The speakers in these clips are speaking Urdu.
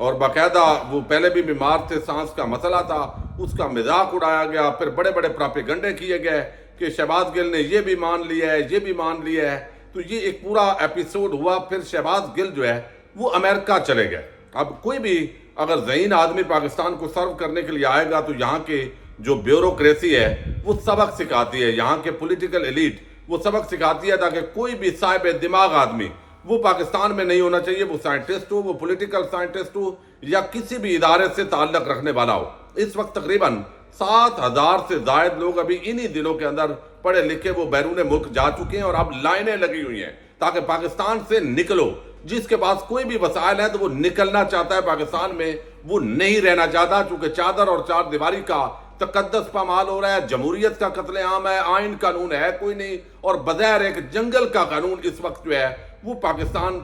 اور باقاعدہ وہ پہلے بھی بیمار تھے، سانس کا مسئلہ تھا، اس کا مذاق اڑایا گیا، پھر بڑے بڑے پراپیگنڈے کیے گئے کہ شہباز گل نے یہ بھی مان لیا ہے، یہ بھی مان لیا ہے. تو یہ ایک پورا ایپیسوڈ ہوا. پھر شہباز گل جو ہے وہ امریکہ چلے گئے. اب کوئی بھی اگر ذہین آدمی پاکستان کو سرو کرنے کے لیے آئے گا تو یہاں کے جو بیوروکریسی ہے وہ سبق سکھاتی ہے، یہاں کے پولیٹیکل ایلیٹ وہ سبق سکھاتی ہے تاکہ کوئی بھی صاحب دماغ آدمی وہ پاکستان میں نہیں ہونا چاہیے، وہ سائنٹسٹ ہو، وہ پولیٹیکل سائنٹسٹ ہو یا کسی بھی ادارے سے تعلق رکھنے والا ہو. اس وقت تقریباً 7,000 سے زائد لوگ ابھی انہی دنوں کے اندر پڑھے لکھے وہ بیرون ملک جا چکے ہیں اور اب لائنیں لگی ہوئی ہیں تاکہ پاکستان سے نکلو. جس کے پاس کوئی بھی وسائل ہیں تو وہ نکلنا چاہتا ہے پاکستان میں، وہ نہیں رہنا چاہتا، چونکہ چادر اور چار دیواری کا تقدس پامال ہو رہا ہے، جمہوریت کا قتل عام ہے، آئین قانون ہے کوئی نہیں، اور بظاہر ایک جنگل کا قانون اس وقت جو ہے وہ پاکستان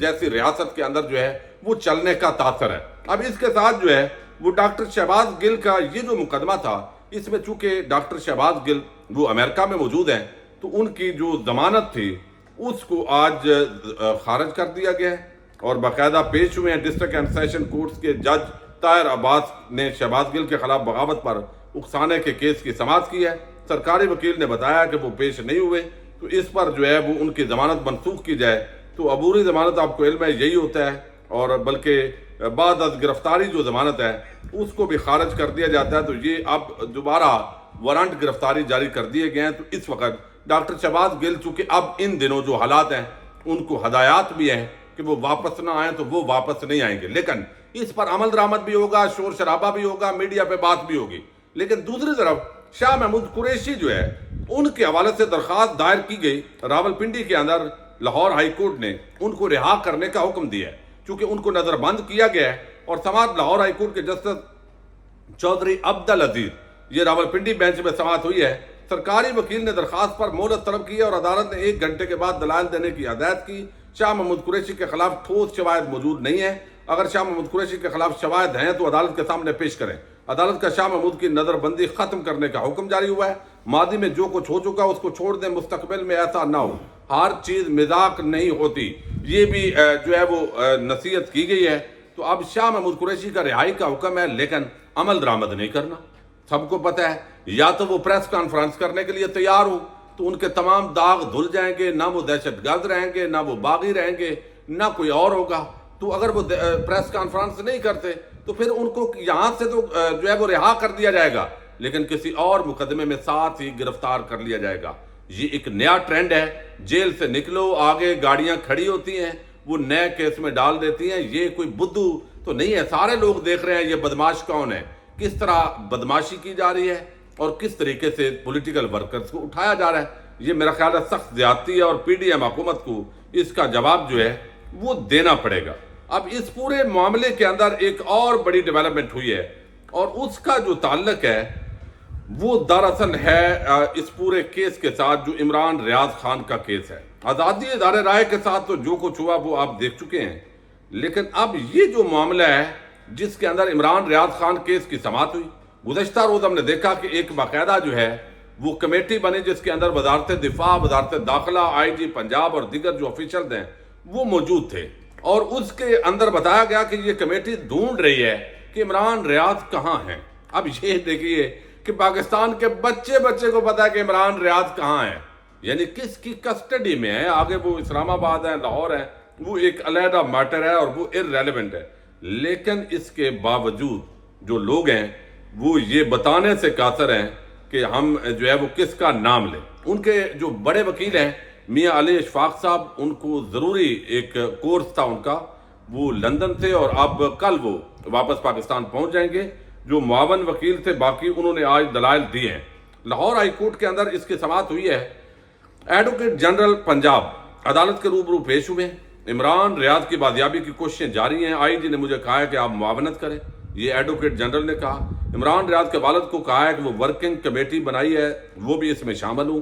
جیسی ریاست کے اندر جو ہے وہ چلنے کا تاثر ہے. اب اس کے ساتھ جو ہے وہ ڈاکٹر شہباز گل کا یہ جو مقدمہ تھا، اس میں چونکہ ڈاکٹر شہباز گل وہ امریکہ میں موجود ہیں تو ان کی جو ضمانت تھی اس کو آج خارج کر دیا گیا ہے اور باقاعدہ پیش ہوئے ہیں. ڈسٹرکٹ اینڈ سیشن کورٹس کے جج طاہر عباس نے شہباز گل کے خلاف بغاوت پر اکسانے کے کیس کی سماعت کی ہے. سرکاری وکیل نے بتایا کہ وہ پیش نہیں ہوئے تو اس پر جو ہے وہ ان کی ضمانت منسوخ کی جائے. تو عبوری ضمانت آپ کو علم ہے یہی ہوتا ہے، اور بلکہ بعد از گرفتاری جو ضمانت ہے اس کو بھی خارج کر دیا جاتا ہے. تو یہ اب دوبارہ وارنٹ گرفتاری جاری کر دیے گئے ہیں. تو اس وقت ڈاکٹر شہباز گل چونکہ اب ان دنوں جو حالات ہیں ان کو ہدایات بھی ہیں کہ وہ واپس نہ آئیں تو وہ واپس نہیں آئیں گے، لیکن اس پر عمل درآمد بھی ہوگا، شور شرابہ بھی ہوگا، میڈیا پہ بات بھی ہوگی. لیکن دوسری طرف شاہ محمود قریشی جو ہے ان کے حوالے سے درخواست دائر کی گئی. راولپنڈی کے اندر لاہور ہائی کورٹ نے ان کو رہا کرنے کا حکم دیا ہے چونکہ ان کو نظر بند کیا گیا ہے. اور سماعت لاہور ہائی کورٹ کے جسٹس چودھری عبدالعزیز یہ راولپنڈی بینچ میں سماعت ہوئی ہے. سرکاری وکیل نے درخواست پر مہلت طلب کی اور عدالت نے 1 گھنٹے کے بعد دلائل دینے کی ہدایت کی. شاہ محمود قریشی کے خلاف ٹھوس شواہد موجود نہیں ہیں. اگر شاہ محمود قریشی کے خلاف شواہد ہیں تو عدالت کے سامنے پیش کریں. عدالت کا شاہ محمود کی نظر بندی ختم کرنے کا حکم جاری ہوا ہے. ماضی میں جو کچھ ہو چکا اس کو چھوڑ دیں، مستقبل میں ایسا نہ ہو. ہر چیز مذاق نہیں ہوتی، یہ بھی جو ہے وہ نصیحت کی گئی ہے. تو اب شاہ محمود قریشی کا رہائی کا حکم ہے لیکن عمل درآمد نہیں کرنا. سب کو پتہ ہے یا تو وہ پریس کانفرنس کرنے کے لیے تیار ہو تو ان کے تمام داغ دھل جائیں گے، نہ وہ دہشت گرد رہیں گے، نہ وہ باغی رہیں گے، نہ کوئی اور ہوگا. تو اگر وہ پریس کانفرنس نہیں کرتے تو پھر ان کو یہاں سے تو جو ہے وہ رہا کر دیا جائے گا لیکن کسی اور مقدمے میں ساتھ ہی گرفتار کر لیا جائے گا. یہ ایک نیا ٹرینڈ ہے. جیل سے نکلو، آگے گاڑیاں کھڑی ہوتی ہیں، وہ نئے کیس میں ڈال دیتی ہیں. یہ کوئی بدھو تو نہیں ہے، سارے لوگ دیکھ رہے ہیں یہ بدماش کون ہے، کس طرح بدماشی کی جا رہی ہے اور کس طریقے سے پولیٹیکل ورکرز کو اٹھایا جا رہا ہے. یہ میرا خیال ہے سخت زیادتی ہے اور پی ڈی ایم حکومت کو اس کا جواب جو ہے وہ دینا پڑے گا. اب اس پورے معاملے کے اندر ایک اور بڑی ڈیولپمنٹ ہوئی ہے اور اس کا جو تعلق ہے وہ دراصل ہے اس پورے کیس کے ساتھ جو عمران ریاض خان کا کیس ہے. آزادی ادارے رائے کے ساتھ تو جو کچھ ہوا وہ آپ دیکھ چکے ہیں، لیکن اب یہ جو معاملہ ہے جس کے اندر عمران ریاض خان کیس کی سماعت ہوئی، گزشتہ روز ہم نے دیکھا کہ ایک باقاعدہ جو ہے وہ کمیٹی بنی جس کے اندر وزارت دفاع، وزارت داخلہ، آئی جی پنجاب اور دیگر جو آفیشلز ہیں وہ موجود تھے اور اس کے اندر بتایا گیا کہ یہ کمیٹی ڈھونڈ رہی ہے کہ عمران ریاض کہاں ہیں. اب یہ دیکھیے کہ پاکستان کے بچے کو پتا ہے کہ عمران ریاض کہاں ہے، یعنی کس کی کسٹڈی میں ہے. آگے وہ اسلام آباد ہے، لاہور ہے، وہ ایک علیحدہ میٹر ہے اور وہ ارریلیونٹ ہے. لیکن اس کے باوجود جو لوگ ہیں وہ یہ بتانے سے قاصر ہیں کہ ہم جو ہے وہ کس کا نام لیں. ان کے جو بڑے وکیل ہیں میاں علی اشفاق صاحب، ان کو ضروری ایک کورس تھا ان کا، وہ لندن تھے اور اب کل وہ واپس پاکستان پہنچ جائیں گے. جو معاون وکیل تھے باقی انہوں نے آج دلائل دیے ہیں. لاہور ہائی کورٹ کے اندر اس کی سماعت ہوئی ہے. ایڈوکیٹ جنرل پنجاب عدالت کے روبرو پیش ہوئے. عمران ریاض کی بازیابی کی کوششیں جاری ہیں. آئی جی نے مجھے کہا ہے کہ آپ معاونت کریں، یہ ایڈوکیٹ جنرل نے کہا. عمران ریاض کے والد کو کہا ہے کہ وہ ورکنگ کمیٹی بنائی ہے، وہ بھی اس میں شامل ہوں.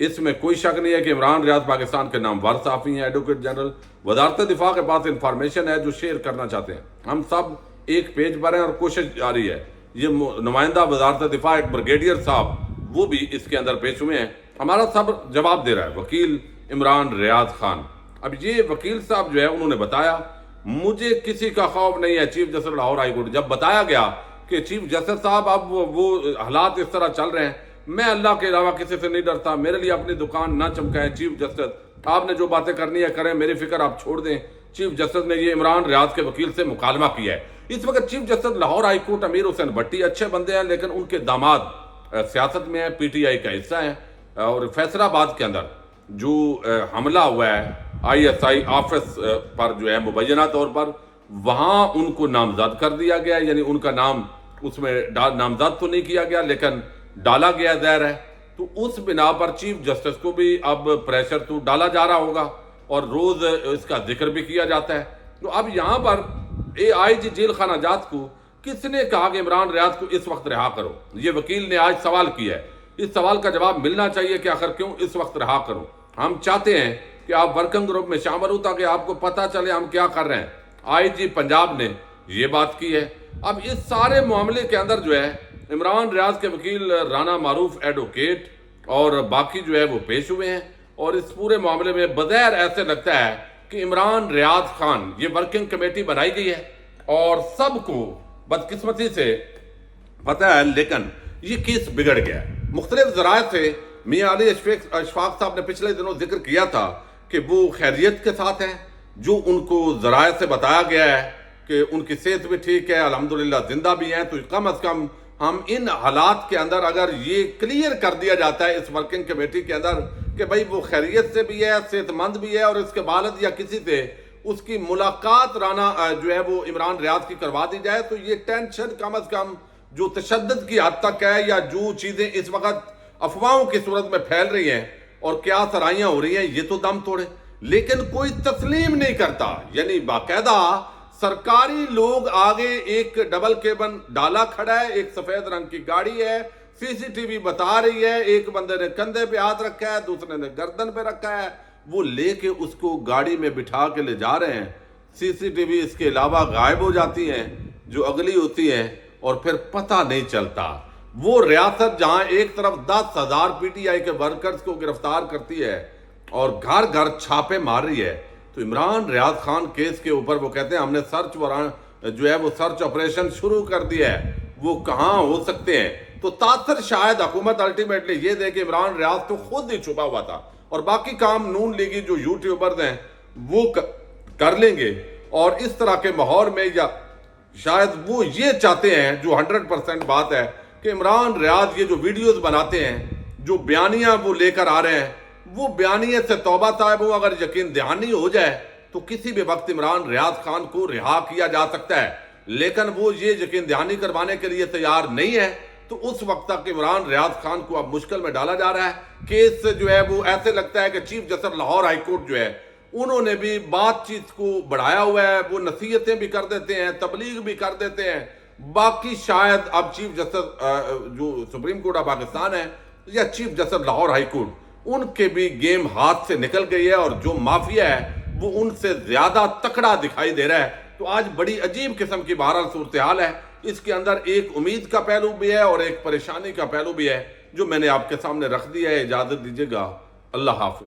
اس میں کوئی شک نہیں ہے کہ عمران ریاض پاکستان کے نامور صحافی ہیں. ایڈوکیٹ جنرل وزارت دفاع کے پاس انفارمیشن ہے جو شیئر کرنا چاہتے ہیں. ہم سب ایک پیج پر ہیں اور کوشش جاری ہے. یہ نمائندہ وزارت دفاع ایک بریگیڈیئر صاحب وہ بھی اس کے اندر پیش ہوئے ہیں. ہمارا صبر جواب دے رہا ہے وکیل عمران ریاض خان. اب یہ وکیل صاحب جو ہے انہوں نے بتایا مجھے کسی کا خوف نہیں ہے chief justice Lahore high court. جب بتایا گیا کہ چیف جسٹس صاحب اب وہ حالات اس طرح چل رہے ہیں، میں اللہ کے علاوہ کسی سے نہیں ڈرتا، میرے لیے اپنی دکان نہ چمکائیں چیف جسٹس، آپ نے جو باتیں کرنی ہے کریں، میری فکر آپ چھوڑ دیں۔ چیف جسٹس نے یہ عمران ریاض کے وکیل سے مکالمہ کیا ہے۔ اس وقت chief justice Lahore high court Amir Hussain Bhatti اچھے بندے ہیں، لیکن ان کے داماد سیاست میں ہیں، پی ٹی آئی کا حصہ ہیں، اور فیصل آباد کے اندر جو حملہ ہوا ہے آئی ایس آئی آفس پر جو ہے مبینہ طور پر، وہاں ان کو نامزد کر دیا گیا، یعنی ان کا نام اس میں نامزد تو نہیں کیا گیا لیکن ڈالا گیا ظاہر ہے۔ تو اس بنا پر چیف جسٹس کو بھی اب پریشر تو ڈالا جا رہا ہوگا اور روز اس کا ذکر بھی کیا جاتا ہے۔ تو اب یہاں پر اے آئی جی جیل خانہ جات کو کس نے کہا کہ عمران ریاض کو اس وقت رہا کرو؟ یہ وکیل نے آج سوال کیا ہے، اس سوال کا جواب ملنا چاہیے کہ آخر کیوں اس وقت رہا کرو؟ ہم چاہتے ہیں کہ آپ ورکنگ گروپ میں شامل ہو تاکہ آپ کو پتہ چلے ہم کیا کر رہے ہیں۔ آئی جی پنجاب نے یہ بات کی ہے۔ اب اس سارے معاملے کے اندر جو ہے عمران ریاض کے وکیل رانا معروف ایڈوکیٹ اور باقی جو ہے وہ پیش ہوئے ہیں، اور اس پورے معاملے میں بظاہر ایسے لگتا ہے کہ عمران ریاض خان، یہ ورکنگ کمیٹی بنائی گئی ہے اور سب کو بدقسمتی سے پتہ ہے، لیکن یہ کیس بگڑ گیا ہے۔ مختلف ذرائع سے میاں علی اشفاق صاحب نے پچھلے دنوں ذکر کیا تھا کہ وہ خیریت کے ساتھ ہیں، جو ان کو ذرائع سے بتایا گیا ہے کہ ان کی صحت بھی ٹھیک ہے، الحمدللہ زندہ بھی ہیں۔ تو کم از کم ہم ان حالات کے اندر اگر یہ کلیئر کر دیا جاتا ہے اس ورکنگ کمیٹی کے اندر کہ بھائی وہ خیریت سے بھی ہے، صحت مند بھی ہے، اور اس کے والد یا کسی سے اس کی ملاقات رانا جو ہے وہ عمران ریاض کی کروا دی جائے، تو یہ ٹینشن کم از کم جو تشدد کی حد تک ہے یا جو چیزیں اس وقت افواہوں کی صورت میں پھیل رہی ہیں اور کیا سرائیاں ہو رہی ہیں، یہ تو دم توڑے۔ لیکن کوئی تسلیم نہیں کرتا، یعنی باقاعدہ سرکاری لوگ آگے ایک ڈبل کیبن ڈالا کھڑا ہے، ایک سفید رنگ کی گاڑی ہے، سی سی ٹی وی بتا رہی ہے، ایک بندے نے کندھے پہ ہاتھ رکھا ہے، دوسرے نے گردن پہ رکھا ہے، وہ لے کے اس کو گاڑی میں بٹھا کے لے جا رہے ہیں۔ سی سی ٹی وی اس کے علاوہ غائب ہو جاتی ہیں جو اگلی ہوتی ہیں، اور پھر پتہ نہیں چلتا۔ وہ ریاست جہاں ایک طرف 10,000 پی ٹی آئی کے ورکرز کو گرفتار کرتی ہے اور گھر گھر چھاپے مار رہی ہے، تو عمران ریاض خان کیس کے اوپر وہ کہتے ہیں ہم نے سرچ آپریشن شروع کر دیا ہے، وہ کہاں ہو سکتے ہیں؟ تو تاثر شاید حکومت الٹیمیٹلی یہ دے کہ عمران ریاض تو خود ہی چھپا ہوا تھا، اور باقی کام نون لیگی جو یوٹیوبرز ہیں وہ کر لیں گے، اور اس طرح کے ماحول میں یا شاید وہ یہ چاہتے ہیں، جو 100% بات ہے، کہ عمران ریاض یہ جو ویڈیوز بناتے ہیں، جو بیانیاں وہ لے کر آ رہے ہیں، وہ بیانیے سے توبہ طائب ہو، اگر یقین دہانی ہو جائے تو کسی بھی وقت عمران ریاض خان کو رہا کیا جا سکتا ہے، لیکن وہ یہ یقین دہانی کروانے کے لیے تیار نہیں ہے۔ تو اس وقت تک عمران ریاض خان کو اب مشکل میں ڈالا جا رہا ہے۔ کیس جو ہے وہ ایسے لگتا ہے کہ chief justice Lahore high court جو ہے انہوں نے بھی بات چیت کو بڑھایا ہوا ہے، وہ نصیحتیں بھی کر دیتے ہیں، تبلیغ بھی کر دیتے ہیں۔ باقی شاید اب چیف جسٹس جو سپریم کورٹ آف پاکستان ہے یا chief justice Lahore high court, ان کے بھی گیم ہاتھ سے نکل گئی ہے، اور جو مافیا ہے وہ ان سے زیادہ تکڑا دکھائی دے رہا ہے۔ تو آج بڑی عجیب قسم کی بہرحال صورتحال ہے، اس کے اندر ایک امید کا پہلو بھی ہے اور ایک پریشانی کا پہلو بھی ہے، جو میں نے آپ کے سامنے رکھ دیا ہے۔ اجازت دیجیے گا، اللہ حافظ۔